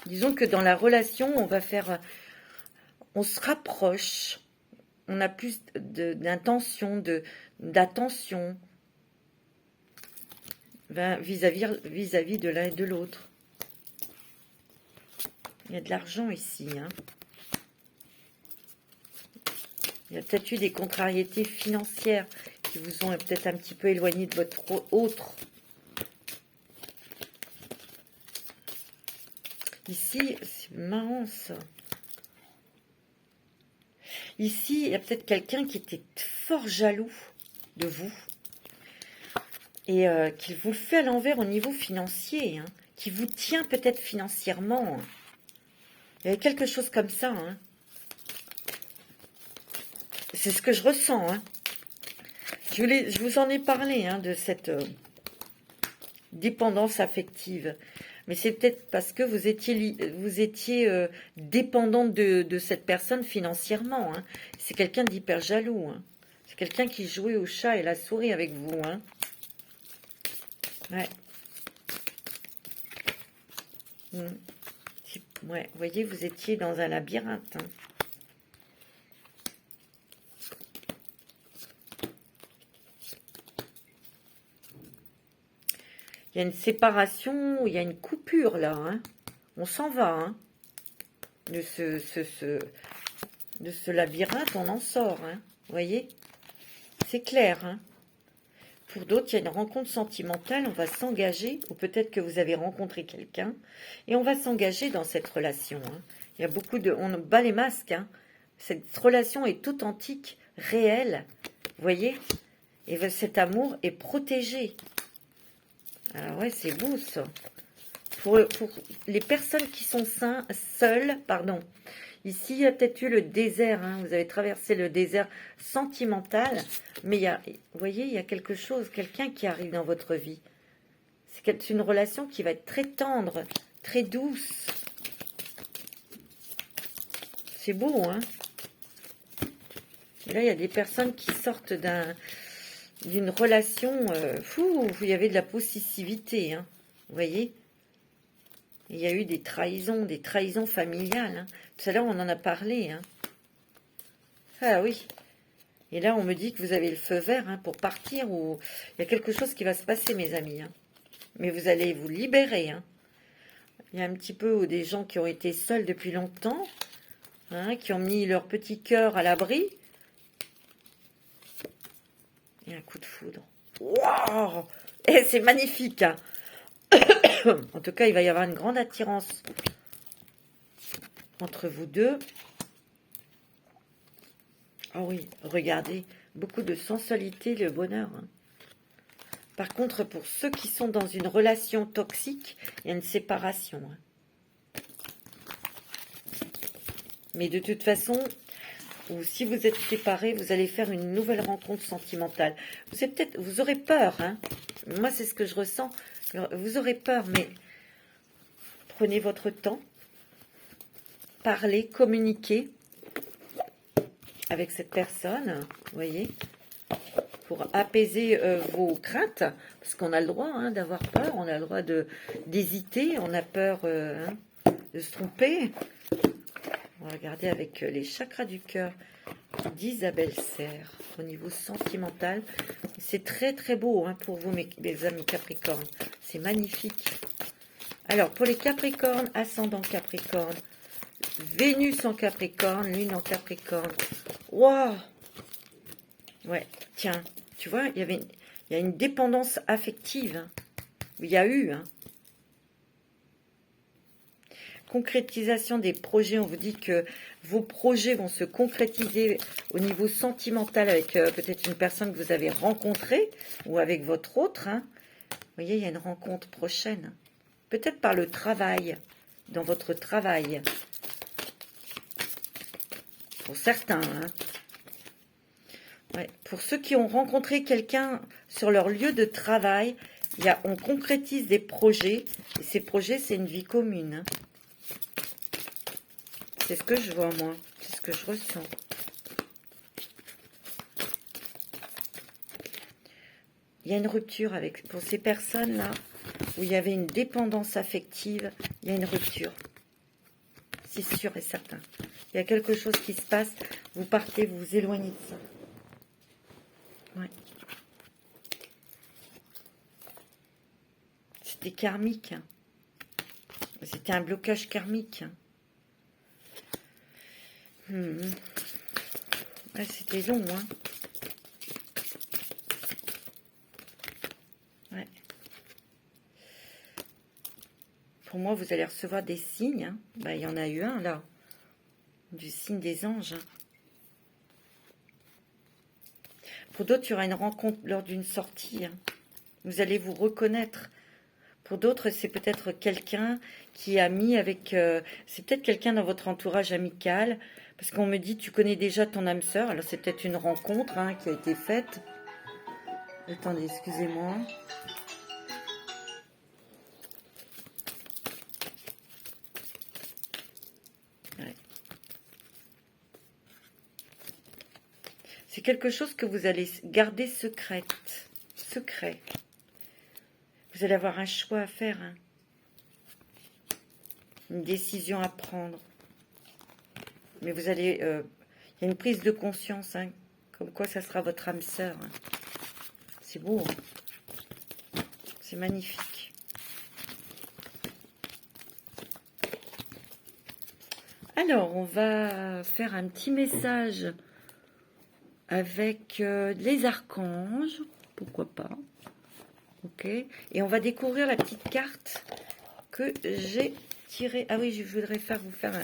Disons que dans la relation, on va faire. On se rapproche. On a plus d'intention, d'attention vis-à-vis de l'un et de l'autre. Il y a de l'argent ici, hein. Il y a peut-être eu des contrariétés financières qui vous ont peut-être un petit peu éloigné de votre autre. Ici, c'est marrant ça. Ici, il y a peut-être quelqu'un qui était fort jaloux de vous. Et qui vous le fait à l'envers au niveau financier. Hein, qui vous tient peut-être financièrement. Hein. Il y a quelque chose comme ça, hein. C'est ce que je ressens. Hein. Je vous en ai parlé hein, de cette dépendance affective. Mais c'est peut-être parce que vous étiez dépendante de cette personne financièrement. Hein. C'est quelqu'un d'hyper jaloux. Hein. C'est quelqu'un qui jouait au chat et la souris avec vous. Hein. Ouais. Ouais. Vous voyez, vous étiez dans un labyrinthe. Hein. Il y a une séparation, il y a une coupure là. Hein. On s'en va. Hein. De ce labyrinthe, on en sort. Hein. Vous voyez? C'est clair. Hein. Pour d'autres, il y a une rencontre sentimentale. On va s'engager. Ou peut-être que vous avez rencontré quelqu'un. Et on va s'engager dans cette relation. Hein. Il y a beaucoup de... On bat les masques. Hein. Cette relation est authentique, réelle. Vous voyez? Et cet amour est protégé. Ah ouais, c'est beau ça. Pour les personnes qui sont seules, Ici, il y a peut-être eu le désert. Hein. Vous avez traversé le désert sentimental. Mais il y a, vous voyez, il y a quelque chose, quelqu'un qui arrive dans votre vie. C'est une relation qui va être très tendre, très douce. C'est beau, hein? Et là, il y a des personnes qui sortent d'une relation où il y avait de la possessivité, hein. Vous voyez? Il y a eu des trahisons familiales. Hein. Tout à l'heure, on en a parlé. Hein. Ah oui. Et là, on me dit que vous avez le feu vert hein, pour partir. Ou il y a quelque chose qui va se passer, mes amis. Hein. Mais vous allez vous libérer. Hein. Il y a un petit peu des gens qui ont été seuls depuis longtemps. Hein, qui ont mis leur petit cœur à l'abri. Et un coup de foudre. Waouh! Et c'est magnifique. Hein. En tout cas, il va y avoir une grande attirance entre vous deux. Ah oui, regardez, beaucoup de sensualité, le bonheur. Hein. Par contre, pour ceux qui sont dans une relation toxique, il y a une séparation. Hein. Mais de toute façon, ou si vous êtes séparés, vous allez faire une nouvelle rencontre sentimentale. Vous aurez peur. Hein. Moi, c'est ce que je ressens. Vous aurez peur, mais prenez votre temps. Parlez, communiquez avec cette personne, vous voyez, pour apaiser vos craintes, parce qu'on a le droit hein, d'avoir peur, on a le droit d'hésiter, on a peur hein, de se tromper. On va regarder avec les chakras du cœur d'Isabelle Serre au niveau sentimental. C'est très très beau hein, pour vous mes amis Capricorne, c'est magnifique. Alors pour les Capricornes, ascendant Capricorne, Vénus en Capricorne, Lune en Capricorne. Waouh! Ouais, tiens, tu vois, il y a une dépendance affective. Hein. Il y a eu. Hein. Concrétisation des projets. On vous dit que vos projets vont se concrétiser au niveau sentimental avec peut-être une personne que vous avez rencontrée ou avec votre autre. Hein. Vous voyez, il y a une rencontre prochaine. Peut-être par le travail, dans votre travail. Pour certains. Hein. Ouais. Pour ceux qui ont rencontré quelqu'un sur leur lieu de travail, on concrétise des projets. Et ces projets, c'est une vie commune. Hein. C'est ce que je vois, moi. C'est ce que je ressens. Il y a une rupture pour ces personnes-là, où il y avait une dépendance affective, il y a une rupture. C'est sûr et certain. Il y a quelque chose qui se passe, vous partez, vous vous éloignez de ça. Ouais. C'était karmique. Hein. C'était un blocage karmique. Ouais, c'était long, hein. Ouais. Pour moi, vous allez recevoir des signes. Hein. Il y en a eu un, là. Du signe des anges. Hein. Pour d'autres, il y aura une rencontre lors d'une sortie. Hein. Vous allez vous reconnaître. Pour d'autres, c'est peut-être quelqu'un qui a mis avec... c'est peut-être quelqu'un dans votre entourage amical. Parce qu'on me dit, tu connais déjà ton âme sœur. Alors, c'est peut-être une rencontre hein, qui a été faite. Attendez, excusez-moi. Ouais. C'est quelque chose que vous allez garder secret. Vous allez avoir un choix à faire. Hein. Une décision à prendre. Mais vous allez... il y a une prise de conscience. Hein, comme quoi ça sera votre âme sœur. Hein. C'est beau. Hein. C'est magnifique. Alors, on va faire un petit message avec les archanges. Pourquoi pas. Ok. Et on va découvrir la petite carte que j'ai tirée. Ah oui, je voudrais vous faire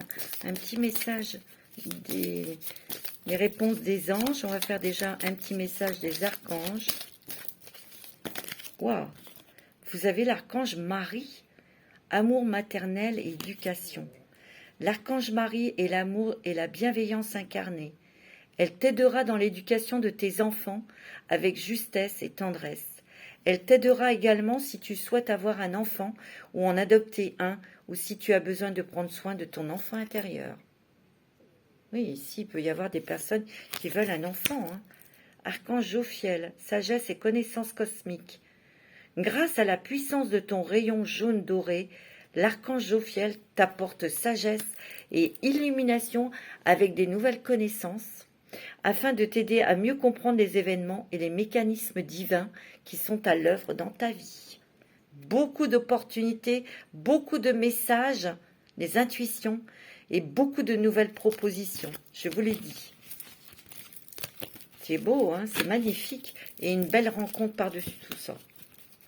un petit message des réponses des anges. On va faire déjà un petit message des archanges. Waouh! Vous avez l'archange Marie, amour maternel et éducation. L'archange Marie est l'amour et la bienveillance incarnée. Elle t'aidera dans l'éducation de tes enfants avec justesse et tendresse. Elle t'aidera également si tu souhaites avoir un enfant ou en adopter un, ou si tu as besoin de prendre soin de ton enfant intérieur. Oui, ici, il peut y avoir des personnes qui veulent un enfant. Archange Jophiel, sagesse et connaissance cosmique. Grâce à la puissance de ton rayon jaune doré, l'archange Jophiel t'apporte sagesse et illumination avec des nouvelles connaissances, afin de t'aider à mieux comprendre les événements et les mécanismes divins qui sont à l'œuvre dans ta vie. Beaucoup d'opportunités, beaucoup de messages, des intuitions et beaucoup de nouvelles propositions, je vous l'ai dit. C'est beau, hein, c'est magnifique, et une belle rencontre par-dessus tout ça.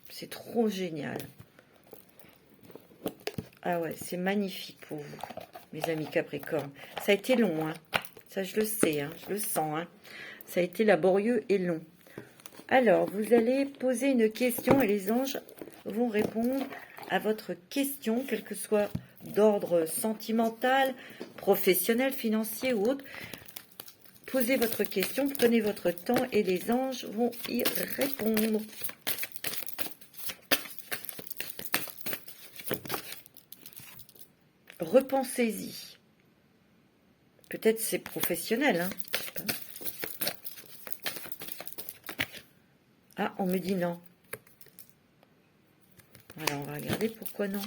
C'est trop génial. Ah ouais, c'est magnifique pour vous, mes amis Capricorne. Ça a été long, hein. Ça, je le sais, hein, je le sens. Hein. Ça a été laborieux et long. Alors, vous allez poser une question et les anges vont répondre à votre question, quel que soit d'ordre sentimental, professionnel, financier ou autre. Posez votre question, prenez votre temps et les anges vont y répondre. Repensez-y. Peut-être c'est professionnel, hein. Je sais pas. Ah, on me dit non. Alors, on va regarder pourquoi non.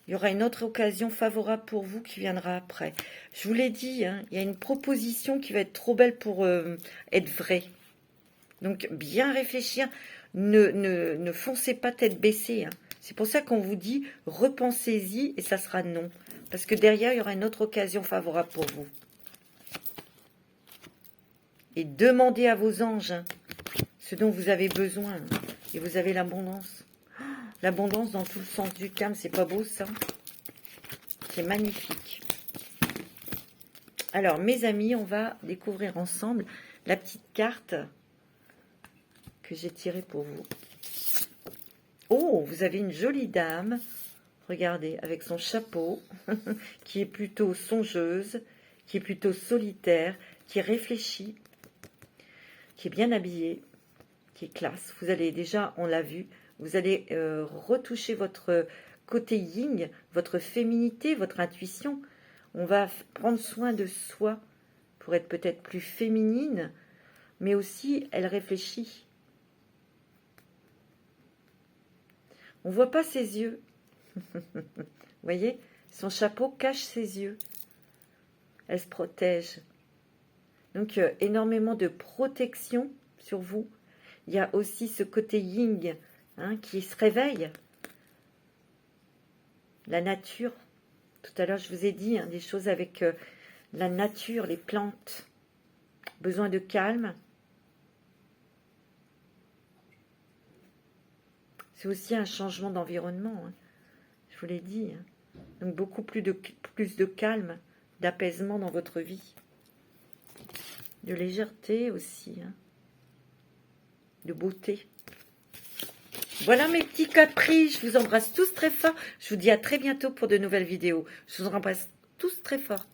Il y aura une autre occasion favorable pour vous qui viendra après. Je vous l'ai dit, hein, il y a une proposition qui va être trop belle pour être vraie. Donc, bien réfléchir. Ne foncez pas tête baissée. Hein. C'est pour ça qu'on vous dit, repensez-y et ça sera non. Parce que derrière, il y aura une autre occasion favorable pour vous. Et demandez à vos anges hein, ce dont vous avez besoin. Hein, et vous avez l'abondance. L'abondance dans tout le sens du terme, c'est pas beau ça? C'est magnifique. Alors, mes amis, on va découvrir ensemble la petite carte que j'ai tirée pour vous. Oh, vous avez une jolie dame. Regardez, avec son chapeau, qui est plutôt songeuse, qui est plutôt solitaire, qui réfléchit, qui est bien habillée, qui est classe. Vous allez déjà, on l'a vu, vous allez retoucher votre côté yin, votre féminité, votre intuition. On va prendre soin de soi pour être peut-être plus féminine, mais aussi elle réfléchit. On ne voit pas ses yeux. Vous voyez, son chapeau cache ses yeux. Elle se protège. Donc, énormément de protection sur vous. Il y a aussi ce côté yin hein, qui se réveille. La nature. Tout à l'heure, je vous ai dit hein, des choses avec la nature, les plantes. Besoin de calme. C'est aussi un changement d'environnement. Hein. Je vous l'ai dit. Hein. Donc, beaucoup plus de calme, d'apaisement dans votre vie. De légèreté aussi. Hein. De beauté. Voilà mes petits caprices. Je vous embrasse tous très fort. Je vous dis à très bientôt pour de nouvelles vidéos. Je vous embrasse tous très fort.